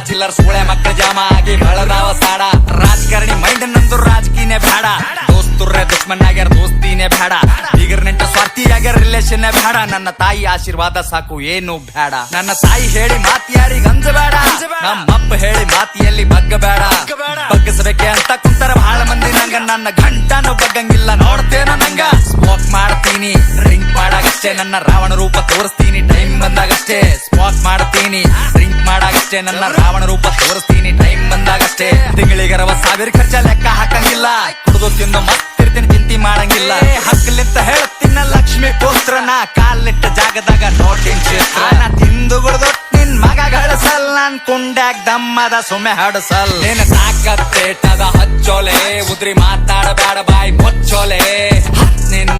ಚಿಲ್ಲರ್ ಸೂಳೆ ಮಕ್ಕಳ ಜಾಮ ಆಗಿ ಬೆಳದಾವ ಸಾಡ ರಾಜಕಾರಣಿ ಮೈಂಡ್ ನಂದು ರಾಜಕೀಯನೇ ಬೇಡ ದೋಸ್ತುರ್ರೆ ದುಶ್ಮನ್ ಆಗ್ಯಾರ ದೋಸ್ತಿನೇ ಬೇಡ ಬೀಗರ್ ನೆಂಟ ಸ್ವಾರ್ಥಿ ಆಗ್ಯಾರ ರಿಲೇಷನ್ ಬೇಡ ನನ್ನ ತಾಯಿ ಆಶೀರ್ವಾದ ಸಾಕು ಏನು ಬೇಡ ನನ್ನ ತಾಯಿ ಹೇಳಿ ಮಾತಿ ಯಾರಿಗ ಅಂಜಬೇಡ ನಮ್ಮಪ್ಪ ಹೇಳಿ ಮಾತಿಯಲ್ಲಿ ಬಗ್ಗಬೇಡ ಬಗ್ಗಸಬೇಕೆ ಅಂತ ಕುಂತರ ಬಹಳ ಮಂದಿ ನಂಗ ನನ್ನ ಗಂಟನು ಬಗ್ಗಂಗಿಲ್ಲ ನೋಡ್ತೇನ ನಂಗ ಸ್ಮೋಕ್ ಮಾಡ್ತೀನಿ ಡ್ರಿಂಕ್ ಮಾಡಾಗಷ್ಟೇ ನನ್ನ ರಾವಣ ರೂಪ ತೋರಿಸ್ತೀನಿ ಟೈಮ್ ಬಂದಾಗಷ್ಟೇ ಸ್ಮೋಕ್ ಮಾಡ್ತೀನಿ ಡ್ರಿಂಕ್ ಮಾಡಾಗಷ್ಟೇ ನನ್ನ ರಾವಣ ರೂಪ ತೋರಿಸ್ತೀನಿ ಟೈಮ್ ಬಂದಾಗಷ್ಟೇ ತಿಂಗಳಿಗೆ 60,000 ಖರ್ಚ ಲೆಕ್ಕ ಹಾಕಂಗಿಲ್ಲ ಕುಡಿದು ತಿಂದು ಮತ್ತಿರ್ತೀನಿ ಚಿಂತಿ ಮಾಡಂಗಿಲ್ಲ ಹಕ್ಕಲಿಂತ ಹೇಳ್ತೀನ ಲಕ್ಷ್ಮಿ ಪುತ್ರನ ಕಾಲಿಟ್ಟ ಜಾಗದಾಗ ನೋಟಿನ್ ಚಿತ್ರ ನಾ ತಿಂದು ಗುಡ್ದು ನಿನ್ ಮಗ ಗಳಿಸಲ್ ನಾನ್ ಕುಂಡ್ಯಾಗ ದಮ್ಮದ ಸುಮ್ಮೆ ಹಡಸಲ್ ನಿನ್ನ ತಾಕತ್ತೇಟದ ಹಚ್ಚೋಲೆ ಉದ್ರಿ ಮಾತಾಡಬೇಡ ಬಾಯಿ ಮುಚ್ಚೋಲೆ